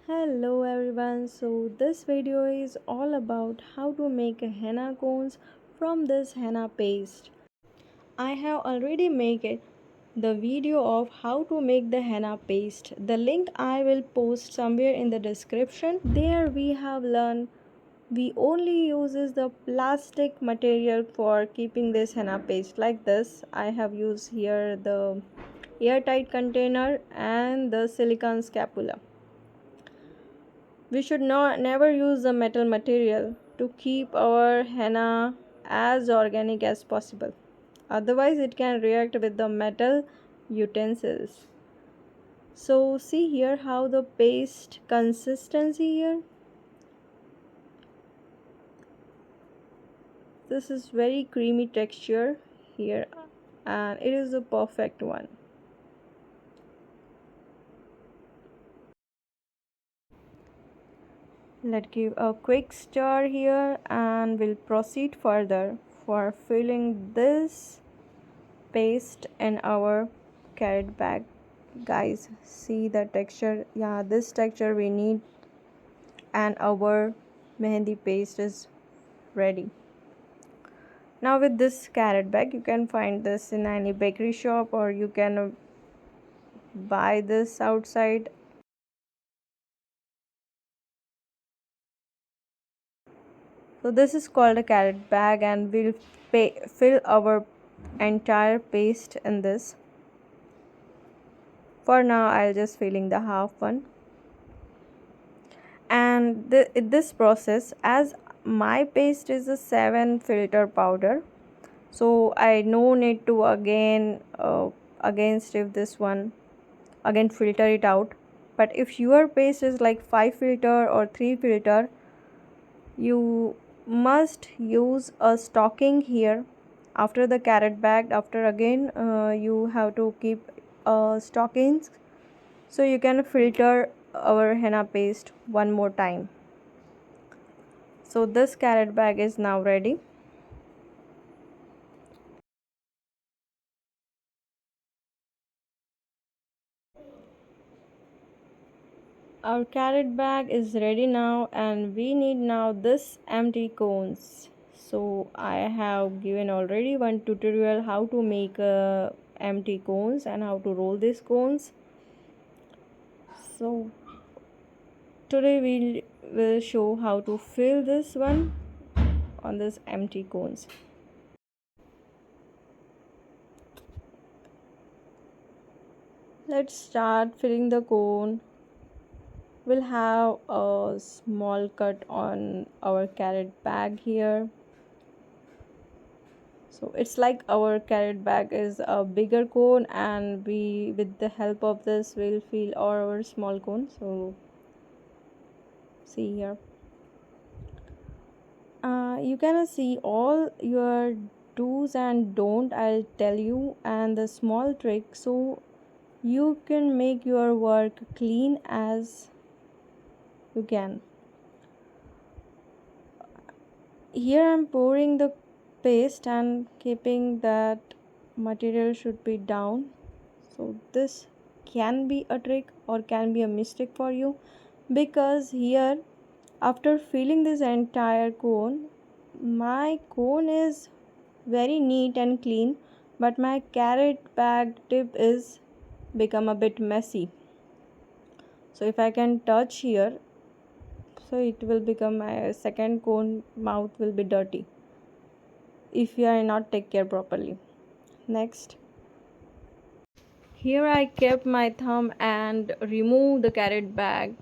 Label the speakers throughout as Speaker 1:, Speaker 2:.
Speaker 1: Hello everyone, so this video is all about how to make a henna cones from this henna paste. I have already made the video of how to make the henna paste. The link I will post somewhere in the description. There we have learned we only uses the plastic material for keeping this henna paste like this. I have used here the airtight container and the silicone scapula. We should never use the metal material to keep our henna as organic as possible. Otherwise, it can react with the metal utensils. So, see here how the paste consistency here. This is very creamy texture here, and it is the perfect one. Let's give a quick stir here and we'll proceed further for filling this paste in our carrot bag. Guys, see the texture. Yeah, this texture we need, and our mehndi paste is ready. Now with this carrot bag, you can find this in any bakery shop or you can buy this outside. So this is called a carrot bag, and we'll fill our entire paste in this. For now I'll just filling the half one. And this process, as my paste is a 7 filter powder, so I no need to again stiff this one, again filter it out. But if your paste is like 5 filter or 3 filter, you must use a stocking here after the carrot bag. After again you have to keep stockings so you can filter our henna paste one more time. So this carrot bag is now ready. Our carrot bag is ready now, and we need now this empty cones. So I have given already one tutorial how to make empty cones and how to roll these cones. So today we will show how to fill this one on this empty cones. Let's start filling the cone. We'll have a small cut on our carrot bag here. So it's like our carrot bag is a bigger cone, and we with the help of this will fill our small cone. So see here, you can see all your do's and don't I'll tell you, and the small trick, so you can make your work clean as you can. Here I'm pouring the paste and keeping that material should be down. So this can be a trick or can be a mistake for you, because here after filling this entire cone, my cone is very neat and clean, but my carrot bag tip is become a bit messy. So if I can touch here, so it will become my second cone mouth will be dirty if you are not take care properly. Next, here I kept my thumb and remove the carrot bag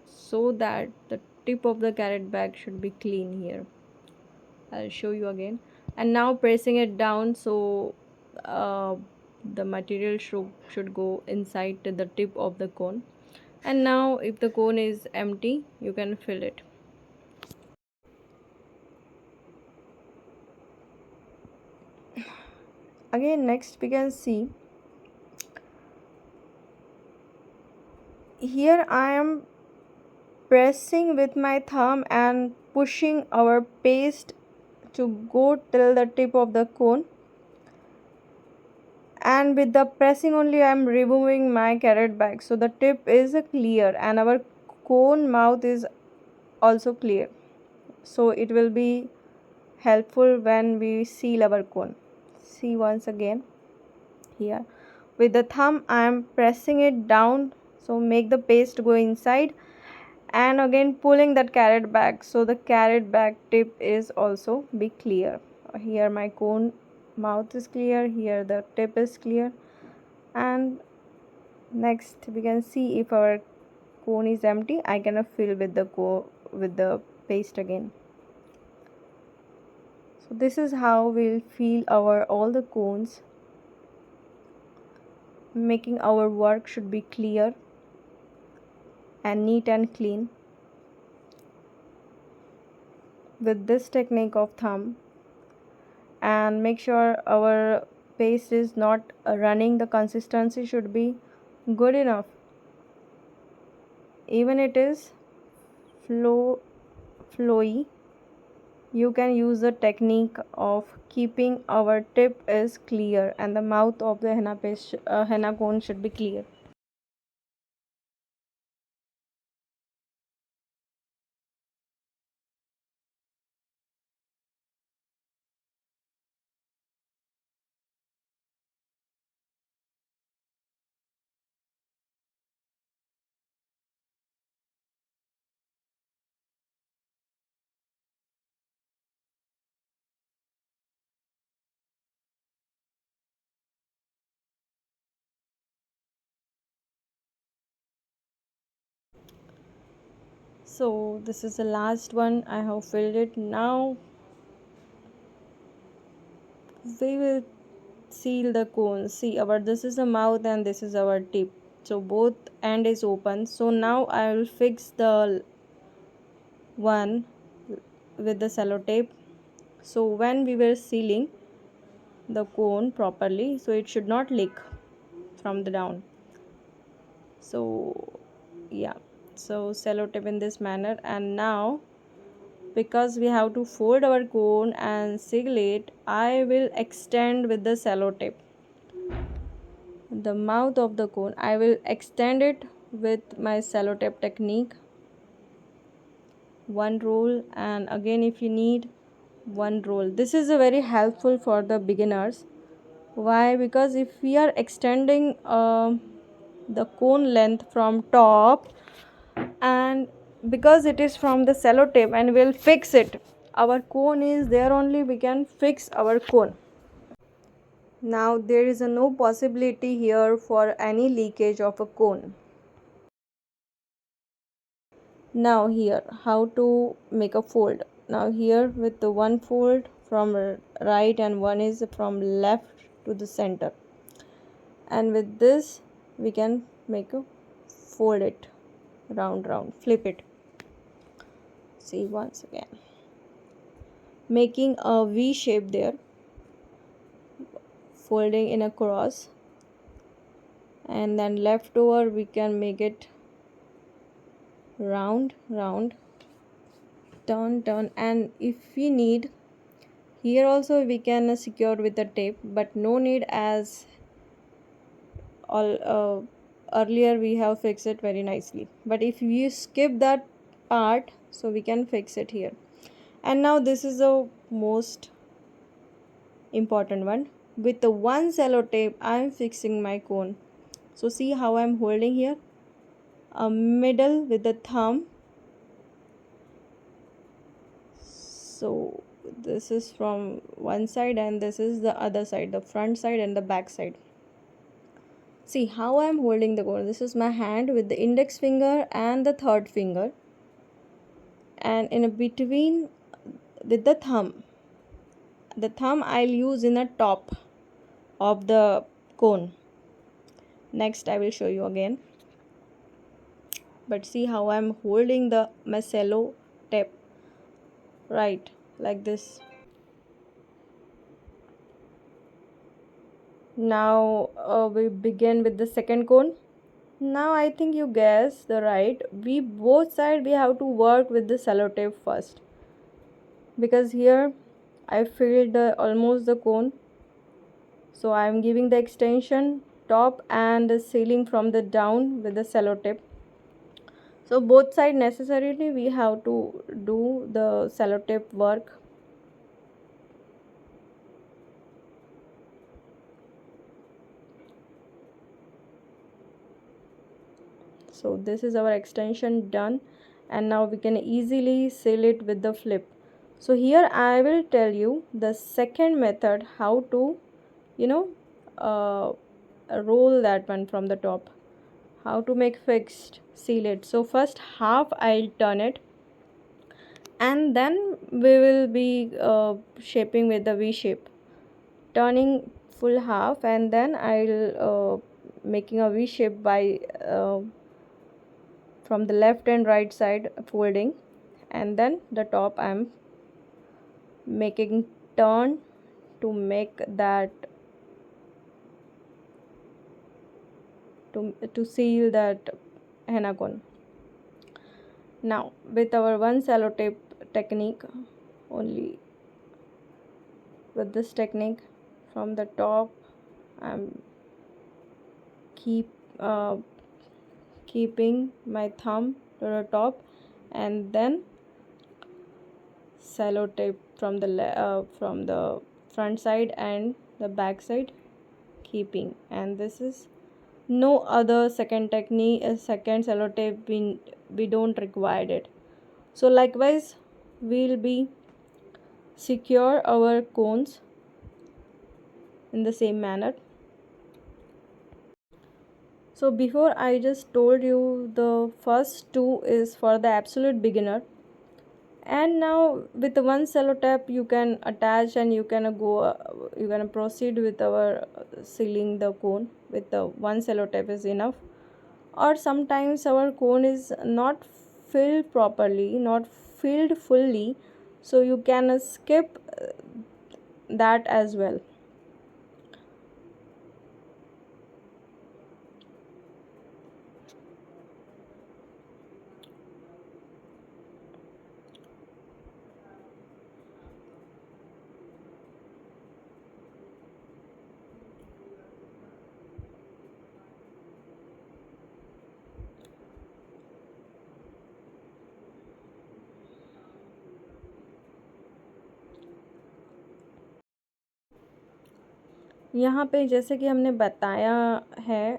Speaker 1: so that the tip of the carrot bag should be clean here. I'll show you again. And now pressing it down, so the material should go inside to the tip of the cone. And now if the cone is empty, you can fill it. Again, next we can see here I am pressing with my thumb and pushing our paste to go till the tip of the cone, and with the pressing only I am removing my carrot bag, so the tip is clear and our cone mouth is also clear, so it will be helpful when we seal our cone. See once again here. With the thumb I am pressing it down, so make the paste go inside, and again pulling that carrot back, so the carrot back tip is also be clear. Here my cone mouth is clear, here the tip is clear, and next we can see if our cone is empty, I can fill with the paste again. So this is how we'll fill our all the cones, making our work should be clear and neat and clean. With this technique of thumb, and make sure our paste is not running, the consistency should be good enough. Even it is flowy, you can use the technique of keeping our tip is clear and the mouth of the henna cone should be clear. So this is the last one, I have filled it. Now we will seal the cone. See, our this is the mouth and this is our tip, so both end is open. So now I will fix the one with the sellotape, so when we were sealing the cone properly, so it should not leak from the down. So yeah, so sellotape in this manner. And now because we have to fold our cone and seal it, I will extend with the sellotape the mouth of the cone. I will extend it with my sellotape technique, one roll, and again if you need one roll. This is a very helpful for the beginners. Why? Because if we are extending the cone length from top, and because it is from the sellotape and we'll fix it, our cone is there only, we can fix our cone. Now there is a no possibility here for any leakage of a cone. Now here how to make a fold. Now here with the one fold from right and one is from left to the center, and with this we can make a fold it round, flip it. See once again, making a V shape there, folding in a cross, and then left over we can make it round, turn, and if we need, here also we can secure with the tape, but no need, as all earlier we have fixed it very nicely. But if you skip that part, so we can fix it here. And now this is the most important one. With the one sellotape I am fixing my cone. So see how I am holding here, a middle with the thumb. So this is from one side and this is the other side, the front side and the back side. See how I am holding the cone. This is my hand with the index finger and the third finger, and in a between with the thumb. The thumb I'll use in the top of the cone. Next I will show you again. But see how I'm holding the cello tape, right, like this. Now we begin with the second cone. Now I think you guessed the right. We both side we have to work with the sellotape first, because here I filled almost the cone. So I am giving the extension top and the sealing from the down with the sellotape. So both side necessarily we have to do the sellotape work. So this is our extension done, and now we can easily seal it with the flip. So here I will tell you the second method, how to, you know, uh, roll that one from the top, how to make fixed seal it. So first half I'll turn it, and then we will be shaping with the V shape, turning full half, and then I'll making a V shape by from the left and right side folding, and then the top I'm making turn to make that to seal that henna cone. Now with our one sellotape technique only, with this technique from the top I'm keep uh, keeping my thumb to the top, and then sellotape from from the front side and the back side keeping. And this is no other second technique, a second sellotape we don't require it. So likewise we'll be secure our cones in the same manner. So before I just told you the first two is for the absolute beginner, and now with the one cello tap you can attach, and you can go you can proceed with our sealing the cone with the one cello tap is enough. Or sometimes our cone is not filled properly, not filled fully, so you can skip that as well. यहाँ पे जैसे कि हमने बताया है,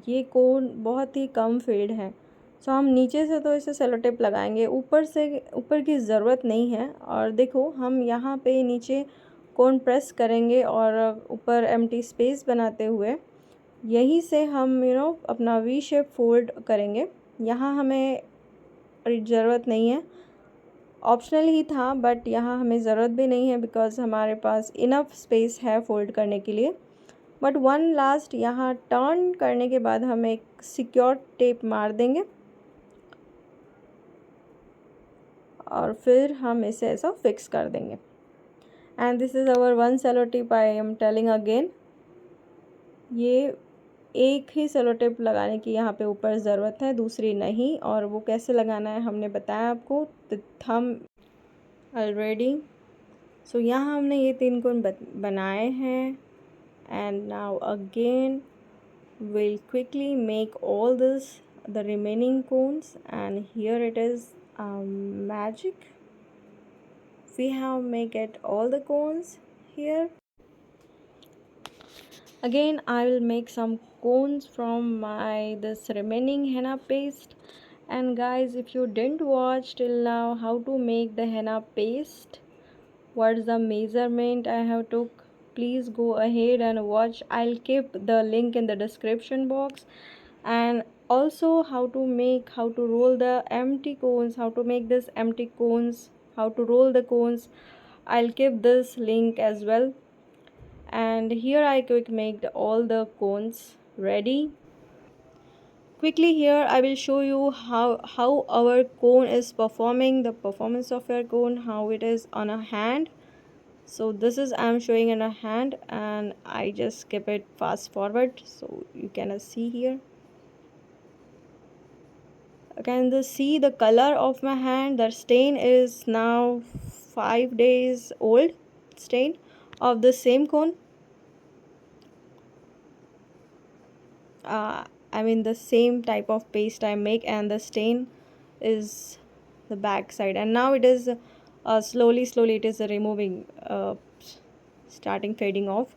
Speaker 1: ये कोन बहुत ही कम fade है, सो हम नीचे से तो इसे सेलो टेप लगाएंगे, ऊपर से ऊपर की ज़रूरत नहीं है। और देखो हम यहाँ पे नीचे कोन प्रेस करेंगे और ऊपर एम्प्टी स्पेस बनाते हुए यहीं से हम अपना वी शेप फोल्ड करेंगे। यहाँ हमें ज़रूरत नहीं है, ऑप्शनल ही था, बट यहाँ हमें ज़रूरत भी नहीं है बिकॉज़ हमारे पास इनफ स्पेस है फोल्ड करने के लिए। बट वन लास्ट यहाँ टर्न करने के बाद हम एक सिक्योर टेप मार देंगे और फिर हम इसे ऐसा फिक्स कर देंगे। And this is our one cello tape, I am telling again, ये एक ही सेलो टेप लगाने की यहाँ पे ऊपर ज़रूरत है, दूसरी नहीं। और वो कैसे लगाना है हमने बताया आपको, द थम ऑलरेडी। सो यहाँ हमने ये तीन कोण बनाए हैं, and now again we'll quickly make all this the remaining cones, and here it is magic, we have make it all the cones here. Again I will make some cones from my this remaining henna paste. And guys, if you didn't watch till now how to make the henna paste, what's the measurement I have took, please go ahead and watch. I'll keep the link in the description box. And also how to roll the empty cones, how to make this empty cones, how to roll the cones, I'll keep this link as well. And here I quick make all the cones ready. Quickly here I will show you how our cone is performing, the performance of your cone, how it is on a hand. So this is I'm showing in a hand, and I just skip it fast forward so you can see here. Can you see the color of my hand? The stain is now 5 days old, stain of the same cone. I mean the same type of paste I make, and the stain is the back side, and now it is slowly it is removing, starting fading off.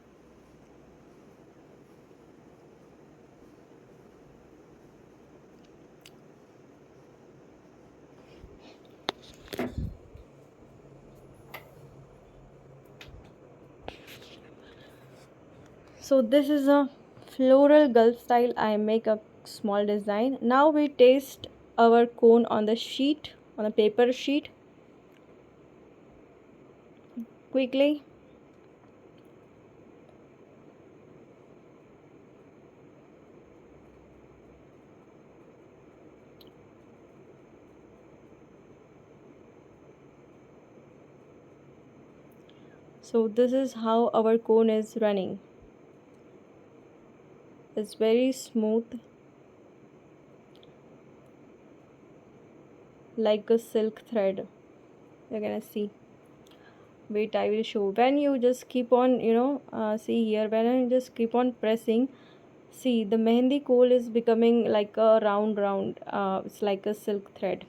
Speaker 1: So this is a floral gulf style. I make a small design. Now we taste our cone on the sheet, on a paper sheet, quickly. So this is how our cone is running. It's very smooth, like a silk thread. You're gonna see. Wait, I will show. When you just keep on, see here, when you just keep on pressing, see the mehndi coal is becoming like a round, it's like a silk thread.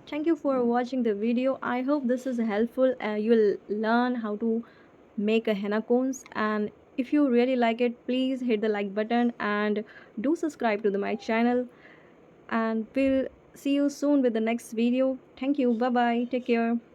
Speaker 1: Thank you for watching the video. I hope this is helpful. You'll learn how to make a henna cones, and if you really like it, please hit the like button and do subscribe to my channel, and we'll see you soon with the next video. Thank you. Bye bye. Take care.